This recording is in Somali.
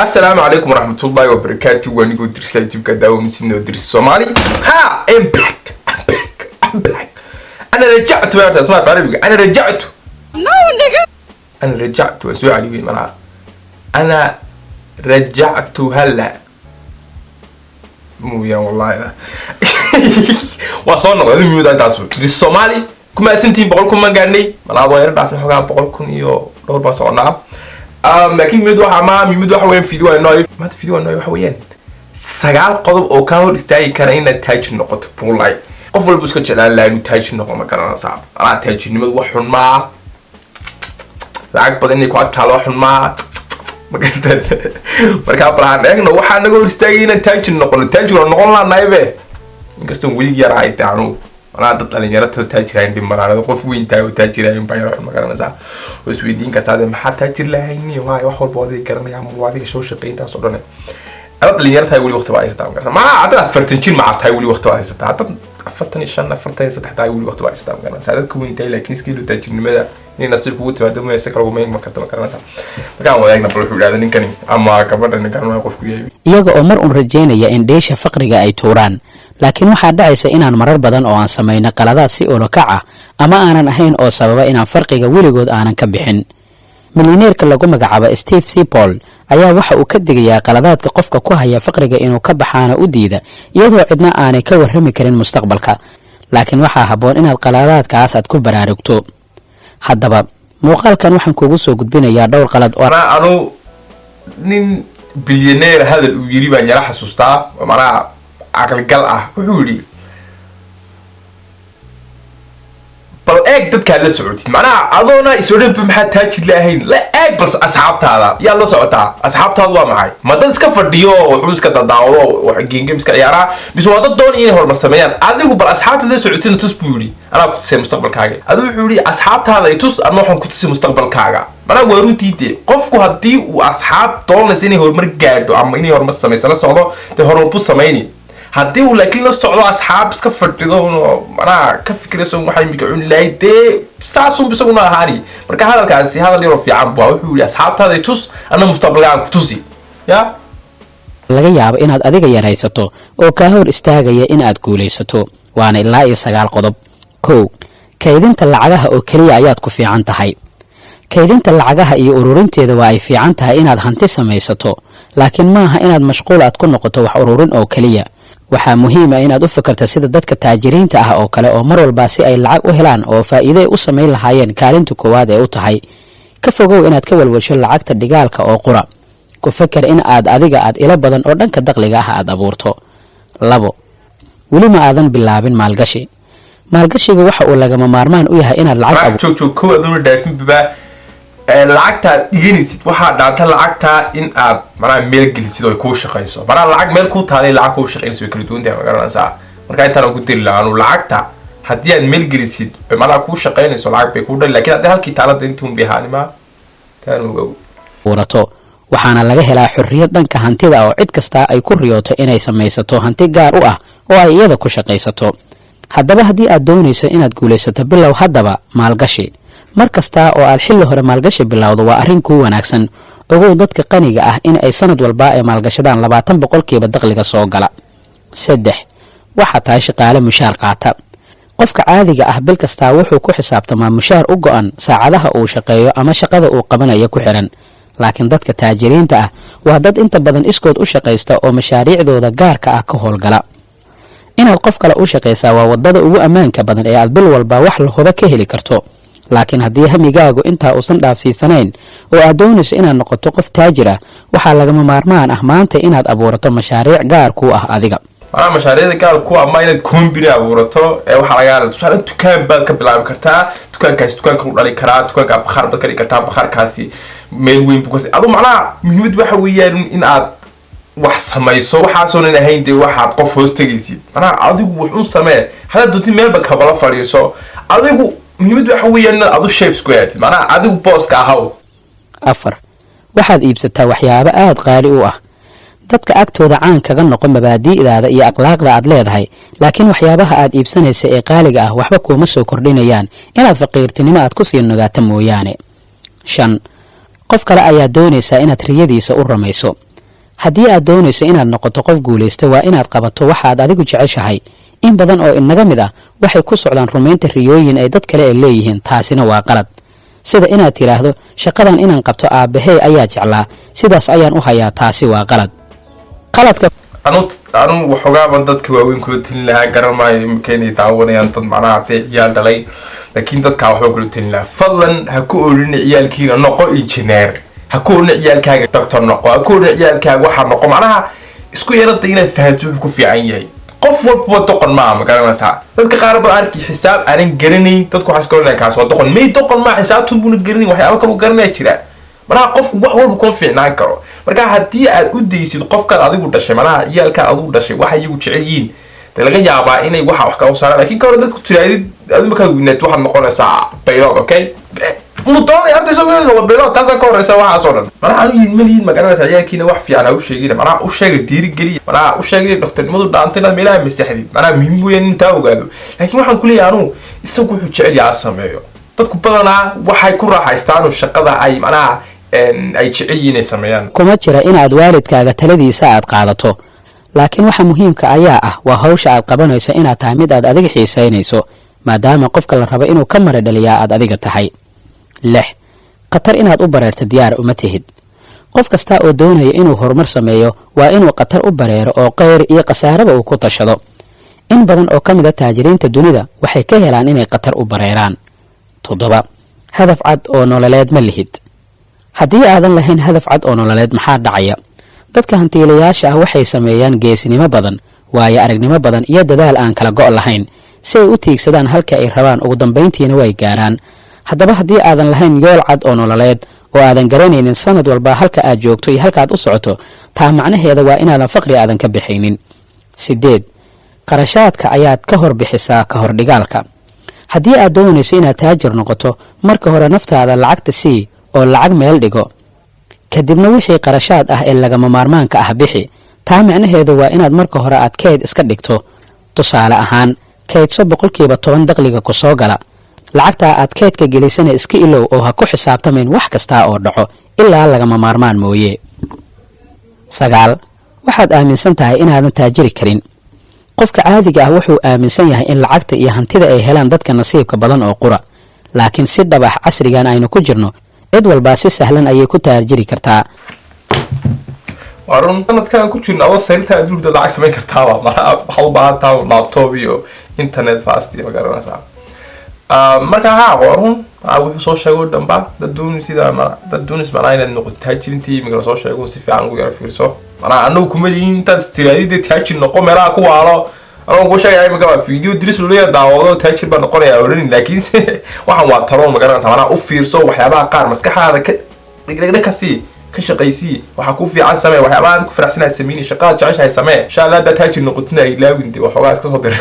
السلام عليكم ورحمة الله وبركاته. ونيجو درس يوتيوب كده ونسينا درس الصومالي. ها I'm back. أنا رجعت يا اسمع في عربي. أنا رجعت. أنا رجعت وسوي علي وين ملعب. أنا رجعت هلا. مو يا والله هذا. وصلنا هذا ميودا تاسو. درس الصومالي. كم سنتين بقولكم ما قالني. ملعب وين بعرف حاجة بقولكم يو دور بصونا. لكن ميدو حما ميدو حوين فيديو إنه ما تفيديو إنه حوين سجال قلب أو كانوا استعي كان إن تاج النقط بولاي قفل بس كجلال لا إنه تاج النقط ما كان صعب أنا تاج النقط وحن ما لعك بدني كوات كلا حن ما كنت مركب برهان إنه وحنا نقول استعي إن تاج النقط تاج النقط لا نايبه إنكستون ويجي راعي تانو أنا أدت على نيرته تاجرين بمرارة قف وين تاو تاجرين بيروح مكان مسا وسويدين كتاده ما حد تاجر لهيني وهاي وحول بودي كرنا يا موادي شو شقين تاسودنا أدت على نيرته يقولي وقت بعيس تام كذا ما أدت فرتنشين مع تاي يقولي وقت بعيس تام أدت فرتني شان فرتني ستحت يقولي وقت بعيس تام كذا ساعدت كوين تاي لكن سكيلو تاجر نمدا إن نصير قوت بعد ما يسكر ومين مكان مسا مكان وذاك نبرو في هذا نكني أما كبر نكان ما يقف كويه iyaga oo mar un rajeynaya in dheesha faqriga ay tuuraan laakiin waxaa dhacaysa inaan marar badan oo aan sameeyno qaladaad si olokac ah ama aanan ahayn oo sababa inaan farqiga weligood aanan ka bixin milyaneerka lagu magacaabo Steve Sipol ayaa waxa uu ka digayaa qaladaadka qofka ku haya faqriga inuu ka baxaana u diida iyadoo cidna aanay ka warrami karin mustaqbalka laakiin waxaa haboon inaad qaladaadkaas aad ku baraarugto haddaba muuqaalkan waxaan kuugu soo gudbinayaa dhowr qalad oo nin بليونير هذا الويري بان يلا حسوستا ومعناها عقل قلعه وحولي بل ايك ددك لا سعودي معناها اظونا يسولين بمحل تاجر لاهين لا ايك بس اصحابتا هذا يلا سعوتا اصحابتا waa maxay ma dad iska fadhiyo wuxuu iska dadaawado wax geengem iska ciyaara bis wada doon inay hormar sameeyaan adigu bal asxaabta la socodina tusbuuri ana ku tusay mustaqbalkaaga adigu wuxuu yiri asxaabtaada tus ama waxaan ku tusay mustaqbalkaaga mana waa runtiide qofku hadii uu asxaab doonaysa inay hormar gaadho ama inay hormar sameeysan socdo de hormar sameeyni hadii uu laakiin la socdo asxaab iska fadhido mana ka fikrayso waxay migacun laayde saasun bisaguna ahaani marka hadalkaasi hadal yar oo fiican baa wuxuu yiri asxaabtaada tus ana mustaqbalkaaga ku tusi ya laga yaabo inaad adiga yaraysato oo ka hor istaagaya in aad guuleysato waana ilaa 9 qodob 1 kaydinta lacagaha oo kaliya ayaad ku fiican tahay kaydinta lacagaha iyo ururinteeda waa ay fiican tahay inaad hanti samaysato laakiin maaha inaad mashquul aad ku noqoto wax ururin oo kaliya waxaa muhiim ah inaad u fikirto sida dadka taajiriinta ah oo kale oo mar walba si ay lacag u helaan oo faa'iido u sameyn lahaayeen kaalinta koowaad ee u tahay ka fogow inaad ka walwalsho lacagta dhigaalka oo qura ku fikir in aad adiga aad ila badan oo dhanka dakhliga ah aad abuurto 2 weli ma aadan bilaabin maalgashiga waxa uu lagama maarmaan u yahay inaad lacag joog kooduna dhaafin baba lacagta diginisid waxa dhaanta lacagta in aad maraa meel gelisid oo ku shaqeyso maraa lacag meel ku taalay lacag ku shaqeynayso kala duwan tahay magaranaysaa marka inta aan ku diri laano lacagta hadii aad meel gelisid maraa ku shaqeynayso lacag bay ku dhalay laakiin hadii halkii taalada intuu bihaanima taan ugu warato waxaana laga helaa xurriyad dhanka hantida oo cid kasta ay ku riyooto inay samaysato hanti gaar u ah oo ay iyada ku shaqeysato haddaba hadii aad doonayso inaad guuleysato bilow haddaba maalgashi markasta oo aad xilli hore maalgashi bilowdo waa arrin ku wanaagsan ogow dadka qaniga ah in ay sanad walba ay maalgashadaan 20% dakhliga soo gala 3 waxa tahay shaqaale mushaar qaata qofka caadiga ah bil kasta wuxuu ku xisaabtamaa mushaar u go'an saacadaha uu shaqeeyo ama shaqada uu qabanayo ku xiran laakiin dadka taajiriinta ah waa dad inta badan iskood u shaqeysta oo mashaariicdooda gaarka ah ka howlgala inaad qof kale u shaqeysaa waa wadada ugu ammaanka badan ee aad bil walba wax la huba ka heli karto laakiin haddii hamigaagu intaa uusan dhaafsiisanayn oo aad doonayso inaad noqoto qof taajir ah waxaa lagama maarmaan ah maanta inaad abuurato mashaariic gaar ku ah adiga mashaariicda gaar ku ama inaad company abuurato waxa laga yaabaa tusaale dukaan baad ka bilaabi kartaa dukaankaas dukaanka u dhali karaa dukaanka bakhaar baad ka dhigi kartaa bakhaarkaasi meel weyn buu kasi adu macnaha muhiimad waxa weeyaan in aad wax samayso waxaasoo in ahayn de waxaad qof hoos tagaysid macnaha adigu wuxuu samee hada doonti meelba kabala fadhiiso adigu muhiimad waxa weeyaan adu shapes ku yaatid macnaha adigu booska ahaw 4 waxaad iibsataa waxyaabo aad qaali u ah dadka agtooda caan kaga noqon mabaadi'daada iyo akhlaaqda aad leedahay laakiin waxyaabaha aad iibsanaysa ee qaaliga ah waxba kuma soo kordhinayaan inaad faqiirtinimo aad ku sii nogaato mooyaane 5 qof kale ayaa doonaysa inaad riyadiisa u ramayso haddii aad doonayso inaad noqoto qof guulaysta waa inaad qabato waxaad adigu jeceshahay. in badan oo inaga mid ah waxay ku socdaan rumaynta riyooyin ay dad kale ay leeyihiin, taasina waa qalad. sida inaad tidhaahdo shaqadan inaan qabto aabbahay ayaa jeclaa, sidaas ayaan u hayaa, taasi waa qalad. qaladka anu waxoogaaba dadka waaweyn kula talin lahaa, garan maayo imika inay daawanayaan dad macnaha hadee ciyaal dhalay, laakiin dadkaa waxbaan kula talin lahaa. fadlan ha ku olina ciyaalkiina noqo injineer, ha ku olina ciyaalkaaga doctor noqo, ha ku olina ciyaalkaaga waxaa noqo. macnaha isku yarada inaad fahanto wuxuu ku fiican yahay. qof walba doqon maaha, ma garanaysaa. dadka qaar baa arki xisaab aanan garanayn, dadku waxaa iska oranayaan kaas waa doqon. may doqon maaha, xisaabtun buuna garanayn, waxyaaba kale u garanaya jira. manaha qofku wax walba kuma fiicnaan karo. marka haddii aad u daysid qofkaad adigu dhashay, manaha ciyaalkaad adigu dhashay waxa iyagu jecel yihiin, dee laga yaabaa inay waxa wax ka saaraan. laakiin ka hore dadku tiraadid adigu markaad weynaad waxaad noqonaysaa baylod, okay? mudoonay arday soo weyn noqo baylod, taasaa ka horeysa waxaasoo dhan. manaha anu yidin malihiin ma garanaysaa ciyaalkiina wax fiican ha u sheegina. manaha u sheega dhiirigeliya, manaha u sheega inay dhaktarnimadu dhaanto inaad meelaha masaxdid, manaha muhiim weyn intaa ogaado. laakiin waxaan kuleeyahay anu isagu wuxuu jecel yahay sameeyo. dadku badanaa waxay ku raaxaystaan shaqada ay manaha ay jecel yihiin inay sameeyaan. kuma jira inaad waalidkaaga taladiisa aad qaadato, laakiin waxa muhiimka ayaa ah waa hawsha aad qabanayso inaad tahay mid aad adiga xiisaynayso, maadaama qofka la rabo inuu ka mara dhaliyaa aad adiga tahay. 6 khatar inaad u bareerto diyaar uma tihid. qof kasta oo doonaya inuu horumar sameeyo waa inuu khatar u bareero oo kheyr iyo khasaaraba uu ku tashado. in badan oo ka mid a taajiriinta dunida waxay ka helaan inay khatar u bareeraan. 7 hadaf cad oo nololeed ma lihid. haddii aadan lahayn hadaf cad oo nololeed maxaa dhacaya? dadka hantiilayaasha ah waxay sameeyaan geesinimo badan, waayo aragnimo badan iyo dadaal aan kala go' lahayn si ay u tiigsadaan halka ay rabaan, ugu dambayntiina way gaaraan. haddaba haddii aadan lahayn yool cad oo nololeed oo aadan garanaynin sanad walba halka aad joogto iyo halka aad u socoto, taa macnaheeda waa inaadan faqri aadan ka bixaynin. 8 qarashaadka ayaad ka hor bixisaa ka hor dhigaalka. haddii aad doonayso inaad taajir noqoto, marka hore naftaada lacagta sii oo lacag meel dhigo, kadibna wixii qarashaad ah ee lagama maarmaanka ah bixi. taa macnaheedu waa inaad marka hore aad keyd iska dhigto. tusaale ahaan, keydso 10% dakhliga ku soo gala. lacagtaa aad keydka gelisana iska ilow oo ha ku xisaabtamayn wax kasta oo dhaco ilaa lagama maarmaan mooye. 9 waxaad aaminsan tahay inaadan taajiri karin. qofka caadiga ah wuxuu aaminsan yahay in lacagta iyo hantida ay helaan dadka nasiibka badan oo qura, laakiin si dhab ah casrigan aynu ku jirno cid walbaa si sahlan ayay ku taajiri kartaa. warun sanadkan ku jirno adoo saylta adduunka lacag samayn kartaaba, waxaad u baahan tahay laptop iyo internet fast iyo ma garanaysaa. marka warun wuxuu soo sheego dhanba dad doonis manaa inaad noqoto taajirintii imika soo sheego si fiican ugu yara fiirso. manaa anagu kuma lihiin intaad istiraadida taajir noqo meelaha ku waalo. anagu ku sheegaya imika waa video diris loo leeyahay daawado taajir baa noqonaya oranin, laakiin waxaan waa talo ma garanaysaa. manaa u fiirso waxyaabaha qaar maskaxaada ka dhigdhigdhig ka sii ka shaqaysii, waxaa ku fiican samee, waxyaabaha aad ku faraxsanahay sameeyni, shaqada jeceshahay samee. insha Allah haddaad taajir noqotina ay ilaawin dee waxoogaa iska soo dir.